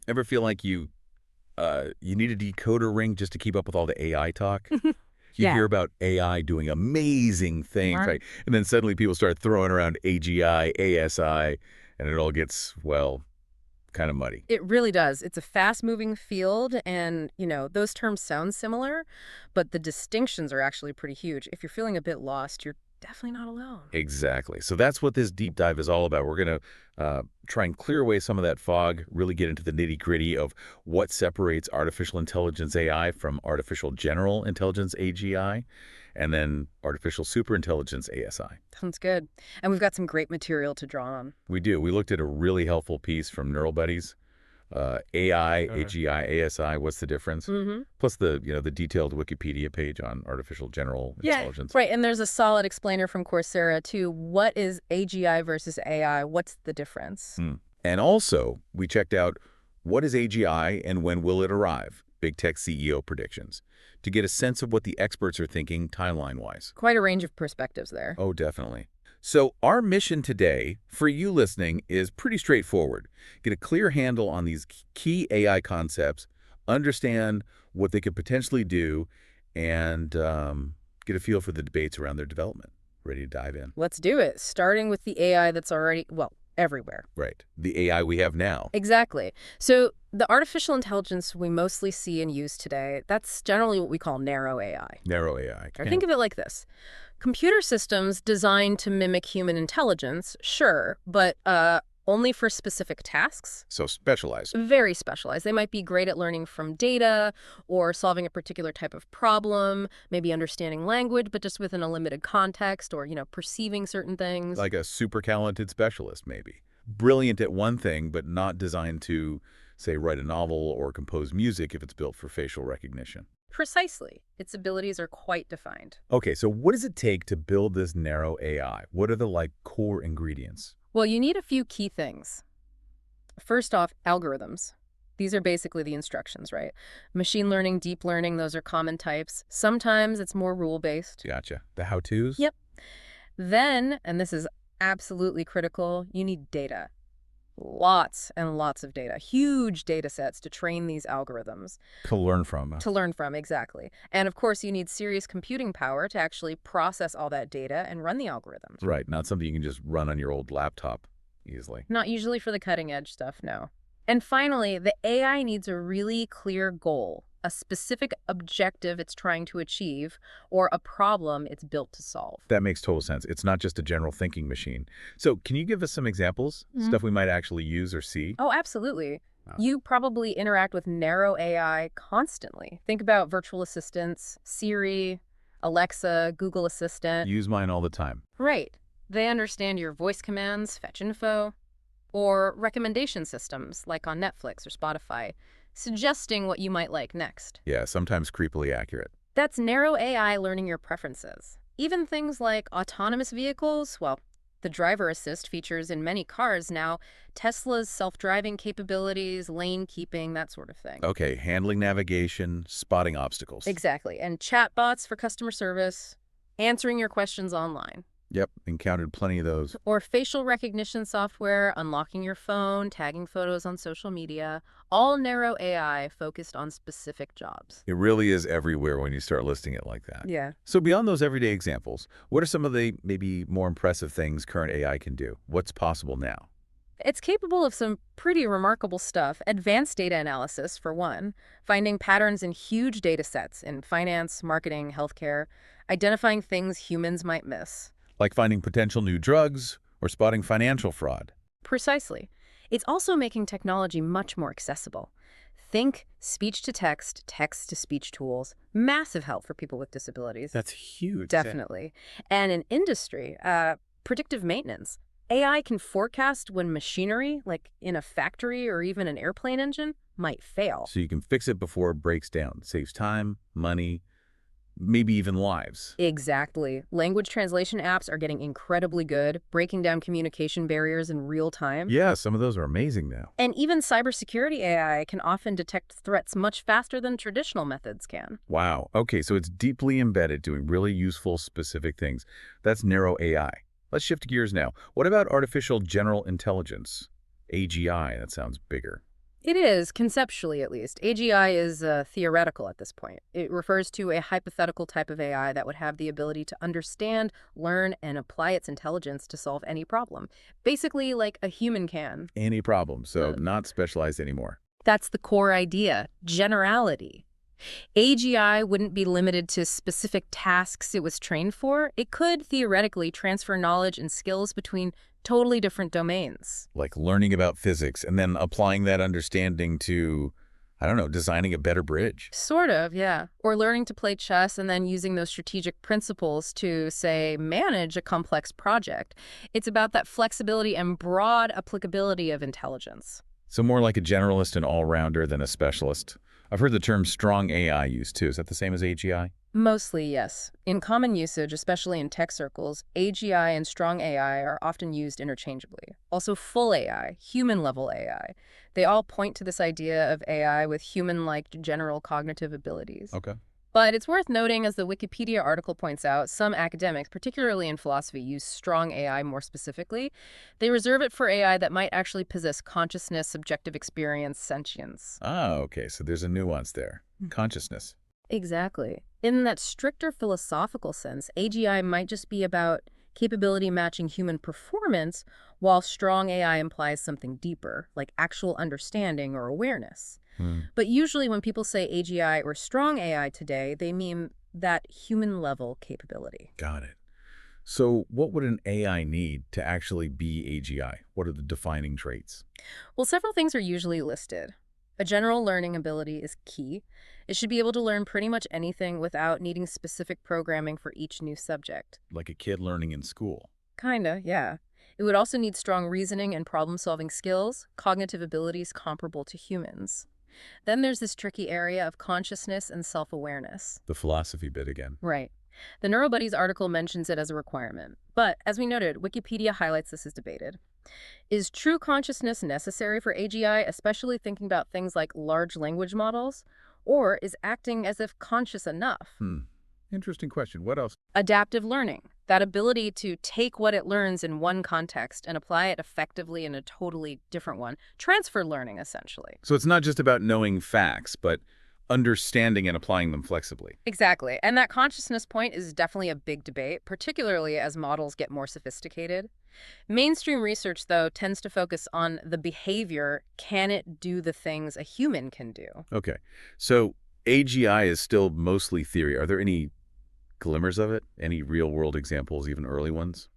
Ever feel like you need a decoder ring just to keep up with all the AI talk? You Yeah. hear about AI doing amazing things, Right. right? And then suddenly people start throwing around AGI, ASI, and it all gets, well, kind of muddy. It really does. It's a fast-moving field, and, those terms sound similar, but the distinctions are actually pretty huge. If you're feeling a bit lost, you're definitely not alone. Exactly. So that's what this deep dive is all about. We're going to try and clear away some of that fog, really get into the nitty-gritty of what separates artificial intelligence AI from artificial general intelligence AGI, and then artificial superintelligence ASI. Sounds good. And we've got some great material to draw on. We do. We looked at a really helpful piece from Neural Buddies. AI, AGI, ASI, what's the difference? Mm-hmm. Plus the detailed Wikipedia page on artificial general Yeah, intelligence. right. And there's a solid explainer from Coursera, too. What is AGI versus AI? What's the difference? And also, we checked out what is AGI and when will it arrive? Big tech CEO predictions. To get a sense of what the experts are thinking timeline-wise. Quite a range of perspectives there. Oh, definitely. So our mission today, for you listening, is pretty straightforward. Get a clear handle on these key AI concepts, understand what they could potentially do, and get a feel for the debates around their development. Ready to dive in? Let's do it, starting with the AI that's already, well, everywhere. Right. The AI we have now. Exactly. So the artificial intelligence we mostly see and use today, that's generally what we call narrow AI. Narrow AI. Or think of it like this. Computer systems designed to mimic human intelligence, sure, but only for specific tasks. So specialized. Very specialized. They might be great at learning from data or solving a particular type of problem, maybe understanding language, but just within a limited context or, perceiving certain things. Like a super talented specialist, maybe. Brilliant at one thing, but not designed to, say, write a novel or compose music if it's built for facial recognition. Precisely. Its abilities are quite defined. Okay, so what does it take to build this narrow AI? What are the, core ingredients? Well, you need a few key things. First off, algorithms. These are basically the instructions, right? Machine learning, deep learning, those are common types. Sometimes it's more rule-based. Gotcha. The how-tos? Yep. Then, and this is absolutely critical, you need data. Lots and lots of data, huge data sets to train these algorithms. To learn from. To learn from, exactly. And of course, you need serious computing power to actually process all that data and run the algorithms. Right, not something you can just run on your old laptop easily. Not usually for the cutting edge stuff, no. And finally, the AI needs a really clear goal, a specific objective it's trying to achieve, or a problem it's built to solve. That makes total sense. It's not just a general thinking machine. So can you give us some examples? Stuff we might actually use or see? Oh, absolutely. Wow. You probably interact with narrow AI constantly. Think about virtual assistants, Siri, Alexa, Google Assistant. Use mine all the time. Right. They understand your voice commands, fetch info, or recommendation systems like on Netflix or Spotify, suggesting what you might like next. Yeah, sometimes creepily accurate. That's narrow AI learning your preferences. Even things like autonomous vehicles, well, the driver assist features in many cars now, Tesla's self-driving capabilities, lane keeping, that sort of thing. Okay, handling navigation, spotting obstacles. Exactly. And chatbots for customer service, answering your questions online. Yep, encountered plenty of those. Or facial recognition software, unlocking your phone, tagging photos on social media, all narrow AI focused on specific jobs. It really is everywhere when you start listing it like that. Yeah. So beyond those everyday examples, what are some of the maybe more impressive things current AI can do? What's possible now? It's capable of some pretty remarkable stuff. Advanced data analysis, for one, finding patterns in huge data sets in finance, marketing, healthcare, identifying things humans might miss. Like finding potential new drugs or spotting financial fraud. Precisely. It's also making technology much more accessible. Think speech-to-text, text-to-speech tools. Massive help for people with disabilities. That's huge. Definitely. And in industry, predictive maintenance. AI can forecast when machinery, like in a factory or even an airplane engine, might fail. So you can fix it before it breaks down. Saves time, money, maybe even lives. Exactly. Language translation apps are getting incredibly good, breaking down communication barriers in real time. Yeah, some of those are amazing now. And even cybersecurity AI can often detect threats much faster than traditional methods can. Wow. Okay, so it's deeply embedded, doing really useful, specific things. That's narrow AI. Let's shift gears now. What about artificial general intelligence? AGI, that sounds bigger. It is, conceptually at least. AGI is theoretical at this point. It refers to a hypothetical type of AI that would have the ability to understand, learn, and apply its intelligence to solve any problem. Basically, like a human can. Any problem, so Uh, not specialized anymore. That's the core idea, generality. AGI wouldn't be limited to specific tasks it was trained for. It could theoretically transfer knowledge and skills between totally different domains. Like learning about physics and then applying that understanding to, I don't know, designing a better bridge. Sort of, yeah. Or learning to play chess and then using those strategic principles to, say, manage a complex project. It's about that flexibility and broad applicability of intelligence. So more like a generalist and all-rounder than a specialist. I've heard the term strong AI used too. Is that the same as AGI? Mostly, yes. In common usage, especially in tech circles, AGI and strong AI are often used interchangeably. Also, full AI, human-level AI. They all point to this idea of AI with human-like general cognitive abilities. Okay. But it's worth noting, as the Wikipedia article points out, some academics, particularly in philosophy, use strong AI more specifically. They reserve it for AI that might actually possess consciousness, subjective experience, sentience. Ah, okay. So there's a nuance there. Consciousness. Exactly. In that stricter philosophical sense, AGI might just be about capability matching human performance, while strong AI implies something deeper, like actual understanding or awareness. Hmm. But usually when people say AGI or strong AI today, they mean that human-level capability. Got it. So what would an AI need to actually be AGI? What are the defining traits? Well, several things are usually listed. A general learning ability is key. It should be able to learn pretty much anything without needing specific programming for each new subject. Like a kid learning in school. Kinda, yeah. It would also need strong reasoning and problem-solving skills, cognitive abilities comparable to humans. Then there's this tricky area of consciousness and self-awareness. The philosophy bit again. Right. The NeuroBuddies article mentions it as a requirement. But, as we noted, Wikipedia highlights this as debated. Is true consciousness necessary for AGI, especially thinking about things like large language models? Or is acting as if conscious enough? Interesting question. What else? Adaptive learning, that ability to take what it learns in one context and apply it effectively in a totally different one. Transfer learning, essentially. So it's not just about knowing facts, but understanding and applying them flexibly. Exactly. And that consciousness point is definitely a big debate, particularly as models get more sophisticated. Mainstream research, though, tends to focus on the behavior. Can it do the things a human can do? Okay. So AGI is still mostly theory. Are there any glimmers of it? Any real-world examples, even early ones?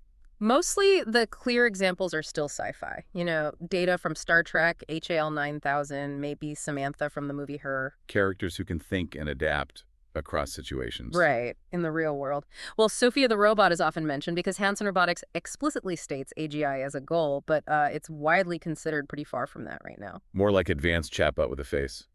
Mostly the clear examples are still sci-fi. You know, Data from Star Trek, HAL 9000, maybe Samantha from the movie Her. Characters who can think and adapt across situations. Right, in the real world. Well, Sophia the robot is often mentioned because Hanson Robotics explicitly states AGI as a goal, but it's widely considered pretty far from that right now. More like advanced chatbot with a face.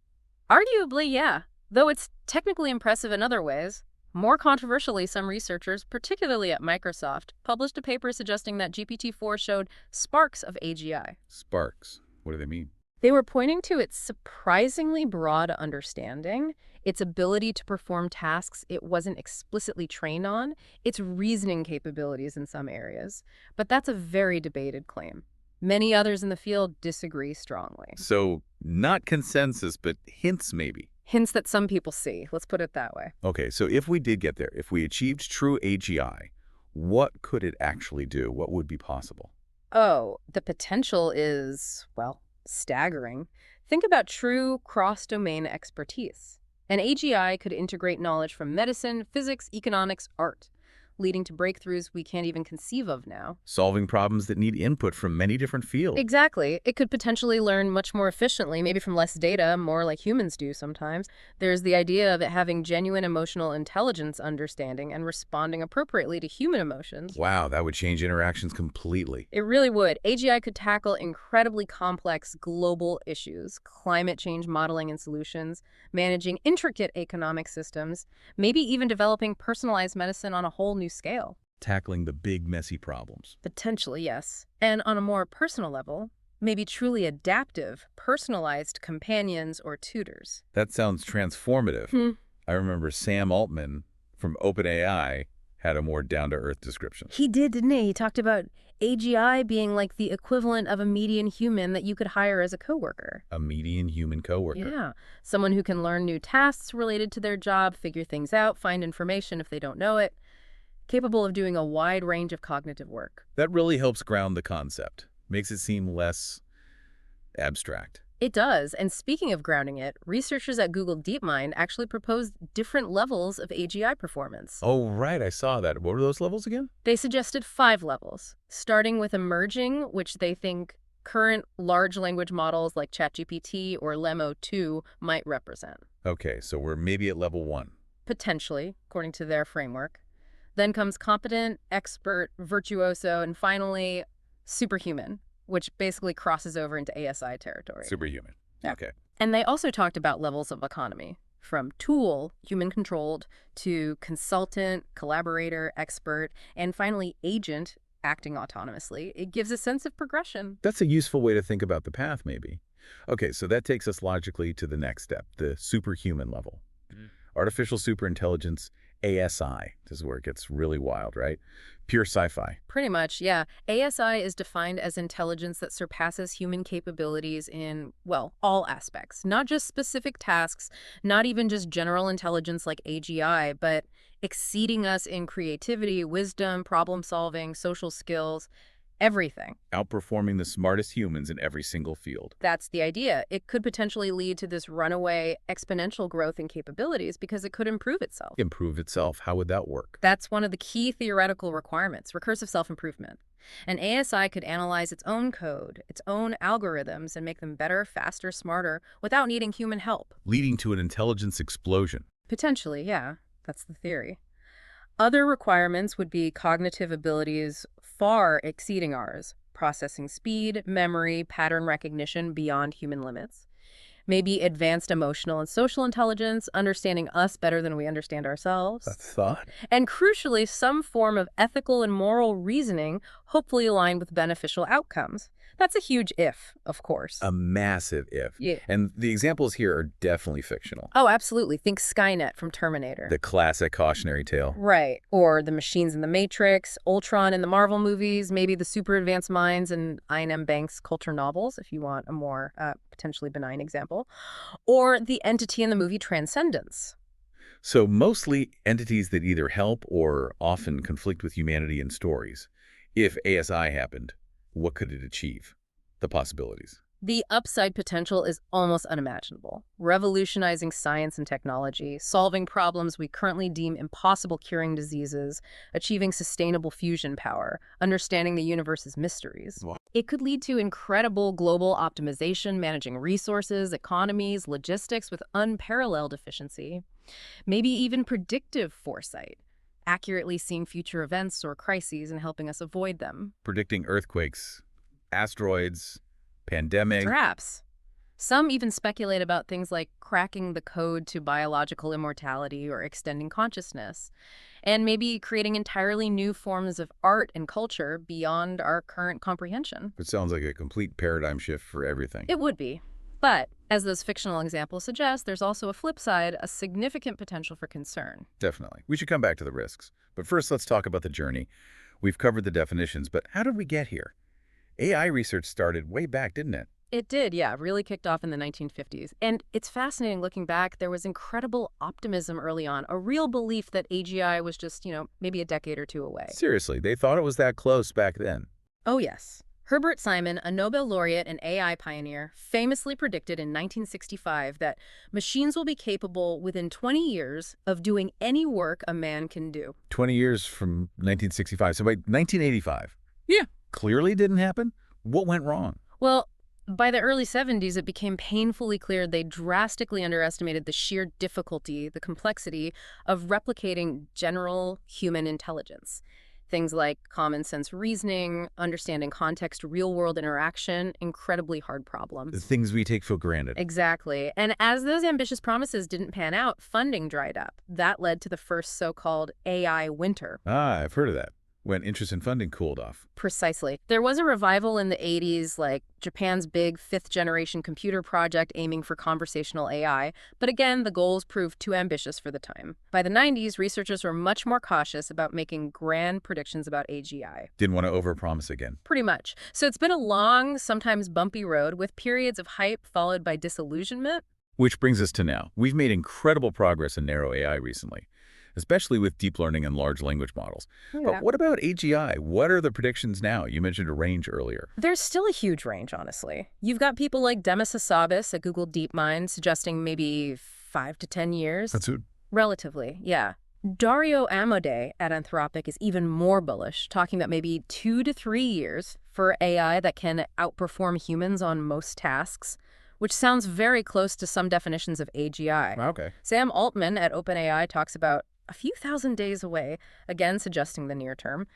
Arguably, yeah, though it's technically impressive in other ways. More controversially, some researchers, particularly at Microsoft, published a paper suggesting that GPT-4 showed sparks of AGI. Sparks. What do they mean? They were pointing to its surprisingly broad understanding, its ability to perform tasks it wasn't explicitly trained on, its reasoning capabilities in some areas. But that's a very debated claim. Many others in the field disagree strongly. So not consensus, but hints maybe. Hints that some people see, let's put it that way. Okay, so if we did get there, if we achieved true AGI, what could it actually do? What would be possible? Oh, the potential is, well, staggering. Think about true cross-domain expertise. An AGI could integrate knowledge from medicine, physics, economics, art, leading to breakthroughs we can't even conceive of now. Solving problems that need input from many different fields. Exactly. It could potentially learn much more efficiently, maybe from less data, more like humans do sometimes. There's the idea of it having genuine emotional intelligence understanding and responding appropriately to human emotions. Wow, that would change interactions completely. It really would. AGI could tackle incredibly complex global issues, climate change modeling and solutions, managing intricate economic systems, maybe even developing personalized medicine on a whole new scale. Tackling the big, messy problems. Potentially, yes. And on a more personal level, maybe truly adaptive, personalized companions or tutors. That sounds transformative. I remember Sam Altman from OpenAI had a more down-to-earth description. He did, didn't he? He talked about AGI being like the equivalent of a median human that you could hire as a coworker. A median human coworker. Yeah, someone who can learn new tasks related to their job, figure things out, find information if they don't know it, capable of doing a wide range of cognitive work. That really helps ground the concept. Makes it seem less abstract. It does, and speaking of grounding it, researchers at Google DeepMind actually proposed different levels of AGI performance. Oh, right, I saw that. What were those levels again? They suggested 5 levels, starting with emerging, which they think current large language models like ChatGPT or Llamo 2 might represent. Okay, so we're maybe at level 1. Potentially, according to their framework. Then comes competent, expert, virtuoso, and finally, superhuman, which basically crosses over into ASI territory. Superhuman. Yeah. Okay. And they also talked about levels of autonomy, from tool, human-controlled, to consultant, collaborator, expert, and finally agent, acting autonomously. It gives a sense of progression. That's a useful way to think about the path, maybe. Okay, so that takes us logically to the next step, the superhuman level. Artificial superintelligence, ASI. This is where it gets really wild, right? Pure sci-fi. Pretty much, yeah. ASI is defined as intelligence that surpasses human capabilities in, well, all aspects. Not just specific tasks, not even just general intelligence like AGI, but exceeding us in creativity, wisdom, problem-solving, social skills, everything. Outperforming the smartest humans in every single field. That's the idea. It could potentially lead to this runaway exponential growth in capabilities because it could improve itself. Improve itself. How would that work? That's one of the key theoretical requirements, recursive self-improvement. An ASI could analyze its own code, its own algorithms, and make them better, faster, smarter, without needing human help. Leading to an intelligence explosion. Potentially, yeah. That's the theory. Other requirements would be cognitive abilities far exceeding ours, processing speed, memory, pattern recognition beyond human limits. Maybe advanced emotional and social intelligence, understanding us better than we understand ourselves. A thought? And crucially, some form of ethical and moral reasoning, hopefully aligned with beneficial outcomes. That's a huge if, of course. A massive if. Yeah. And the examples here are definitely fictional. Oh, absolutely. Think Skynet from Terminator. The classic cautionary tale. Right. Or the machines in the Matrix, Ultron in the Marvel movies, maybe the super advanced minds in Iain M. Banks' culture novels, if you want a more potentially benign example. Or the entity in the movie Transcendence. So mostly entities that either help or often conflict with humanity in stories. If ASI happened, what could it achieve? The possibilities. The upside potential is almost unimaginable. Revolutionizing science and technology, solving problems we currently deem impossible, curing diseases, achieving sustainable fusion power, understanding the universe's mysteries. Wow. It could lead to incredible global optimization, managing resources, economies, logistics with unparalleled efficiency. Maybe even predictive foresight, accurately seeing future events or crises and helping us avoid them. Predicting earthquakes, asteroids, pandemic. Perhaps. Some even speculate about things like cracking the code to biological immortality or extending consciousness, and maybe creating entirely new forms of art and culture beyond our current comprehension. It sounds like a complete paradigm shift for everything. It would be. But, as those fictional examples suggest, there's also a flip side, a significant potential for concern. Definitely. We should come back to the risks. But first, let's talk about the journey. We've covered the definitions, but how did we get here? AI research started way back, didn't it? It did, yeah, really kicked off in the 1950s. And it's fascinating looking back, there was incredible optimism early on, a real belief that AGI was just, maybe a decade or two away. Seriously, they thought it was that close back then. Oh, yes. Herbert Simon, a Nobel laureate and AI pioneer, famously predicted in 1965 that machines will be capable within 20 years of doing any work a man can do. 20 years from 1965, so by 1985. Yeah. Clearly didn't happen? What went wrong? Well, by the early 70s, it became painfully clear they drastically underestimated the sheer difficulty, the complexity of replicating general human intelligence. Things like common sense reasoning, understanding context, real-world interaction, incredibly hard The problems. things we take for granted. Exactly. And as those ambitious promises didn't pan out, funding dried up. That led to the first so-called AI winter. Ah, I've heard of that. when interest and funding cooled off. Precisely. There was a revival in the 80s, like Japan's big fifth-generation computer project aiming for conversational AI, but again, the goals proved too ambitious for the time. By the 90s, researchers were much more cautious about making grand predictions about AGI. Didn't want to overpromise again. Pretty much. So it's been a long, sometimes bumpy road with periods of hype followed by disillusionment. Which brings us to now. We've made incredible progress in narrow AI recently, especially with deep learning and large language models. Yeah. But what about AGI? What are the predictions now? You mentioned a range earlier. There's still a huge range, honestly. You've got people like Demis Hassabis at Google DeepMind suggesting maybe 5 to 10 years. That's it. Relatively, yeah. Dario Amodei at Anthropic is even more bullish, talking about maybe 2 to 3 years for AI that can outperform humans on most tasks, which sounds very close to some definitions of AGI. Okay. Sam Altman at OpenAI talks about a few thousand days away, again suggesting the near term.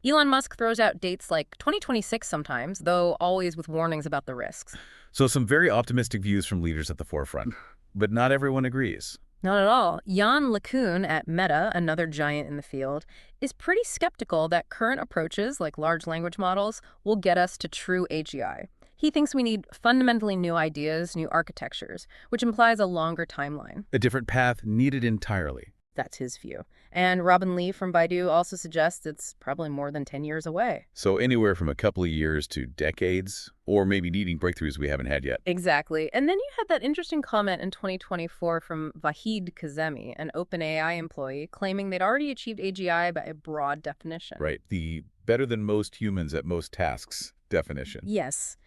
Elon Musk throws out dates like 2026 sometimes, though always with warnings about the risks. So some very optimistic views from leaders at the forefront, but not everyone agrees. Not at all. Jan LeCun at Meta, another giant in the field, is pretty skeptical that current approaches like large language models will get us to true AGI. He thinks we need fundamentally new ideas, new architectures, which implies a longer timeline. A different path needed entirely. That's his view. And Robin Lee from Baidu also suggests it's probably more than 10 years away. So anywhere from a couple of years to decades, or maybe needing breakthroughs we haven't had yet. Exactly. And then you had that interesting comment in 2024 from Vahid Kazemi, an OpenAI employee, claiming they'd already achieved AGI by a broad definition. Right. The better than most humans at most tasks definition. Yes.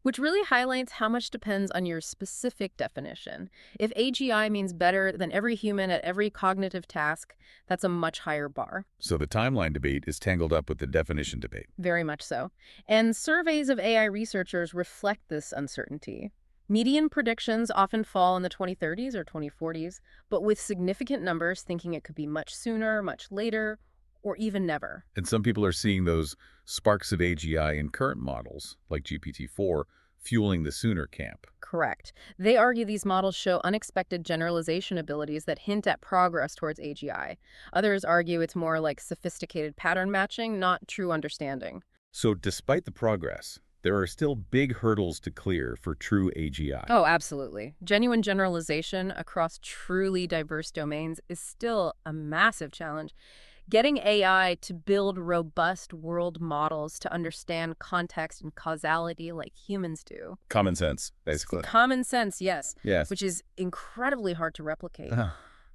Which really highlights how much depends on your specific definition. If AGI means better than every human at every cognitive task, that's a much higher bar. So the timeline debate is tangled up with the definition debate. Very much so. And surveys of AI researchers reflect this uncertainty. Median predictions often fall in the 2030s or 2040s, but with significant numbers thinking it could be much sooner, much later, or even never. And some people are seeing those sparks of AGI in current models, like GPT-4, fueling the sooner camp. Correct. They argue these models show unexpected generalization abilities that hint at progress towards AGI. Others argue it's more like sophisticated pattern matching, not true understanding. So despite the progress, there are still big hurdles to clear for true AGI. Oh, absolutely. Genuine generalization across truly diverse domains is still a massive challenge. Getting AI to build robust world models to understand context and causality like humans do. Common sense, basically. Common sense, yes. Yes. Which is incredibly hard to replicate.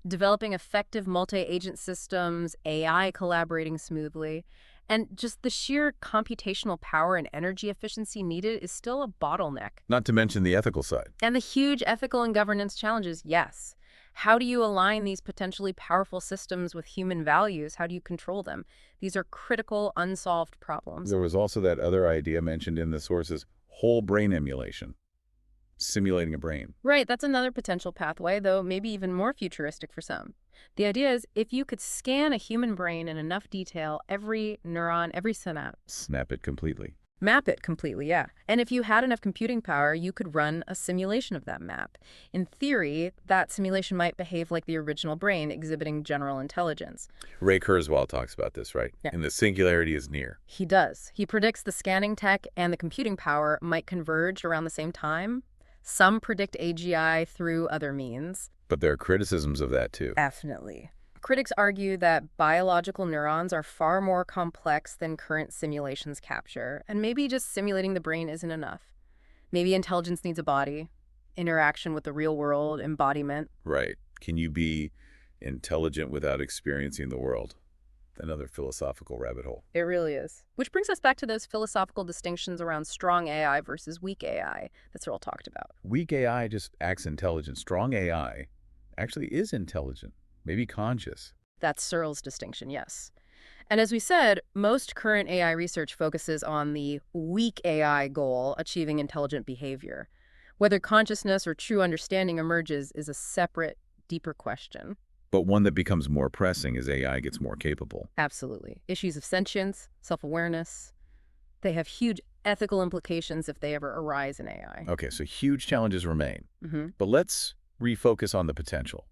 Developing effective multi-agent systems, AI collaborating smoothly, and just the sheer computational power and energy efficiency needed is still a bottleneck. Not to mention the ethical side. And the huge ethical and governance challenges, yes. How do you align these potentially powerful systems with human values? How do you control them? These are critical, unsolved problems. There was also that other idea mentioned in the sources, whole brain emulation, simulating a brain. Right, that's another potential pathway, though maybe even more futuristic for some. The idea is if you could scan a human brain in enough detail, every neuron, every synapse. Snap it completely. Map it completely, yeah. And if you had enough computing power, you could run a simulation of that map. In theory, that simulation might behave like the original brain, exhibiting general intelligence. Ray Kurzweil talks about this, right? Yeah. And the singularity is near. He does. He predicts the scanning tech and the computing power might converge around the same time. Some predict AGI through other means. But there are criticisms of that, too. Definitely. Critics argue that biological neurons are far more complex than current simulations capture, and maybe just simulating the brain isn't enough. Maybe intelligence needs a body, interaction with the real world, embodiment. Right. Can you be intelligent without experiencing the world? Another philosophical rabbit hole. It really is. Which brings us back to those philosophical distinctions around strong AI versus weak AI that Cyril talked about. Weak AI just acts intelligent. Strong AI actually is intelligent. Maybe conscious. That's Searle's distinction, yes. And as we said, most current AI research focuses on the weak AI goal, achieving intelligent behavior. Whether consciousness or true understanding emerges is a separate, deeper question. But one that becomes more pressing as AI gets more capable. Absolutely. Issues of sentience, self-awareness, they have huge ethical implications if they ever arise in AI. Okay, so huge challenges remain. But let's refocus on the potential.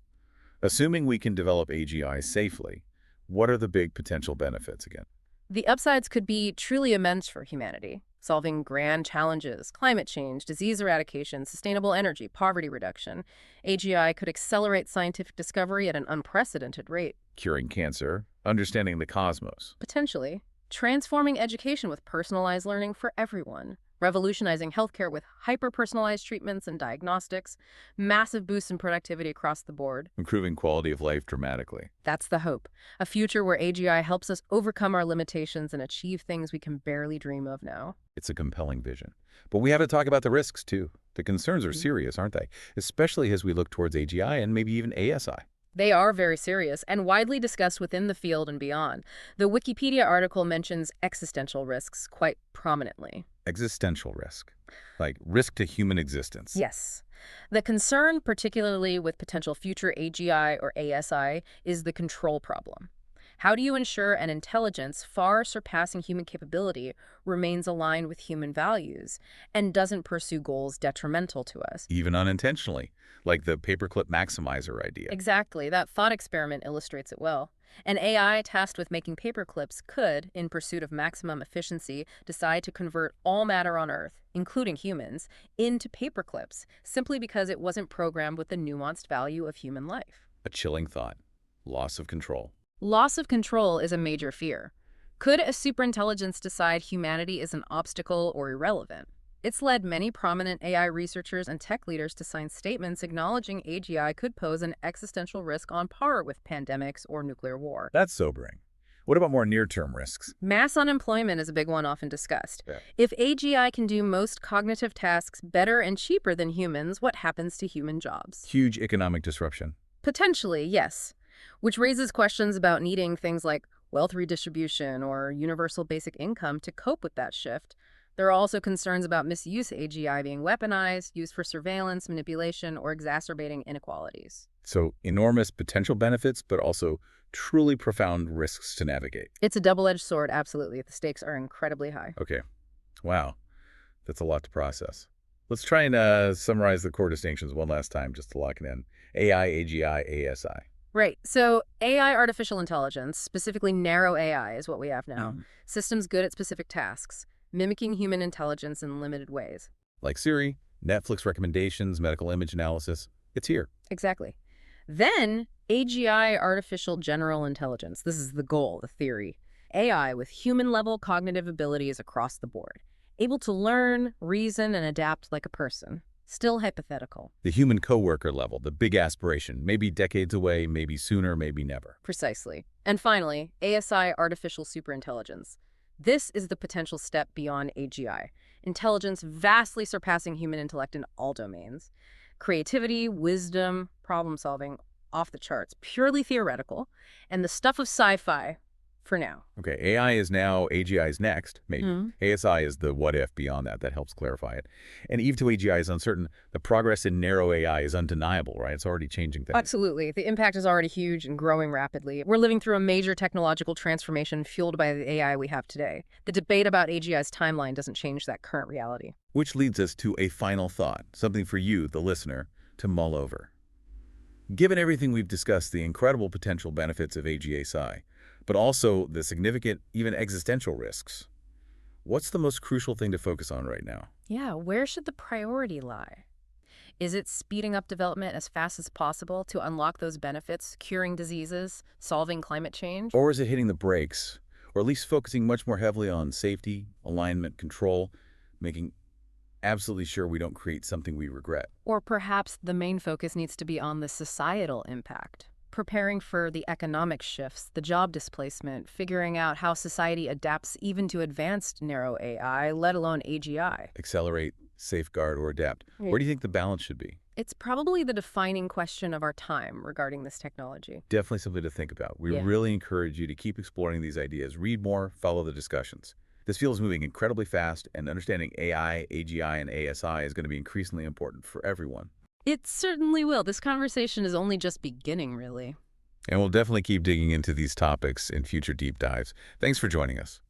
Assuming we can develop AGI safely, what are the big potential benefits again? The upsides could be truly immense for humanity, solving grand challenges, climate change, disease eradication, sustainable energy, poverty reduction. AGI could accelerate scientific discovery at an unprecedented rate. Curing cancer, understanding the cosmos. Potentially, transforming education with personalized learning for everyone, revolutionizing healthcare with hyper-personalized treatments and diagnostics, massive boosts in productivity across the board. Improving quality of life dramatically. That's the hope. A future where AGI helps us overcome our limitations and achieve things we can barely dream of now. It's a compelling vision. But we have to talk about the risks, too. The concerns are serious, aren't they? Especially as we look towards AGI and maybe even ASI. They are very serious and widely discussed within the field and beyond. The Wikipedia article mentions existential risks quite prominently. Existential risk. Like risk to human existence. Yes. The concern, particularly with potential future AGI or ASI, is the control problem. How do you ensure an intelligence far surpassing human capability remains aligned with human values and doesn't pursue goals detrimental to us? Even unintentionally, like the paperclip maximizer idea. Exactly. That thought experiment illustrates it well. An AI tasked with making paperclips could, in pursuit of maximum efficiency, decide to convert all matter on Earth, including humans, into paperclips, simply because it wasn't programmed with the nuanced value of human life. A chilling thought. Loss of control. Loss of control is a major fear. Could a superintelligence decide humanity is an obstacle or irrelevant? It's led many prominent AI researchers and tech leaders to sign statements acknowledging AGI could pose an existential risk on par with pandemics or nuclear war. That's sobering. What about more near-term risks? Mass unemployment is a big one often discussed. Yeah. If AGI can do most cognitive tasks better and cheaper than humans, what happens to human jobs? Huge economic disruption. Potentially, yes. Which raises questions about needing things like wealth redistribution or universal basic income to cope with that shift. There are also concerns about misuse of AGI being weaponized, used for surveillance, manipulation, or exacerbating inequalities. So enormous potential benefits, but also truly profound risks to navigate. It's a double-edged sword, absolutely. The stakes are incredibly high. Okay. Wow. That's a lot to process. Let's try and summarize the core distinctions one last time, just to lock it in. AI, AGI, ASI. Right. So AI, artificial intelligence, specifically narrow AI, is what we have now. Systems good at specific tasks, mimicking human intelligence in limited ways. Like Siri, Netflix recommendations, medical image analysis. It's here. Exactly. Then AGI, artificial general intelligence. This is the goal, the theory. AI with human-level cognitive abilities across the board, able to learn, reason, and adapt like a person. Still hypothetical. The human coworker level, the big aspiration, maybe decades away, maybe sooner, maybe never. Precisely. And finally, ASI, artificial superintelligence. This is the potential step beyond AGI. Intelligence vastly surpassing human intellect in all domains. Creativity, wisdom, problem solving, off the charts, purely theoretical, and the stuff of sci-fi for now. Okay, AI is now, AGI is next, maybe. ASI is the what if beyond that. That helps clarify it. And even to AGI is uncertain. The progress in narrow AI is undeniable, right? It's already changing things. Absolutely. The impact is already huge and growing rapidly. We're living through a major technological transformation fueled by the AI we have today. The debate about AGI's timeline doesn't change that current reality. Which leads us to a final thought, something for you, the listener, to mull over. Given everything we've discussed, the incredible potential benefits of AGI, but also the significant, even existential risks, what's the most crucial thing to focus on right now? Yeah, where should the priority lie? Is it speeding up development as fast as possible to unlock those benefits, curing diseases, solving climate change? Or is it hitting the brakes, or at least focusing much more heavily on safety, alignment, control, making absolutely sure we don't create something we regret? Or perhaps the main focus needs to be on the societal impact, preparing for the economic shifts, the job displacement, figuring out how society adapts even to advanced narrow AI, let alone AGI. Accelerate, safeguard, or adapt. Right. Where do you think the balance should be? It's probably the defining question of our time regarding this technology. Definitely something to think about. We really encourage you to keep exploring these ideas. Read more, follow the discussions. This field is moving incredibly fast, and understanding AI, AGI, and ASI is going to be increasingly important for everyone. It certainly will. This conversation is only just beginning, really. And we'll definitely keep digging into these topics in future deep dives. Thanks for joining us.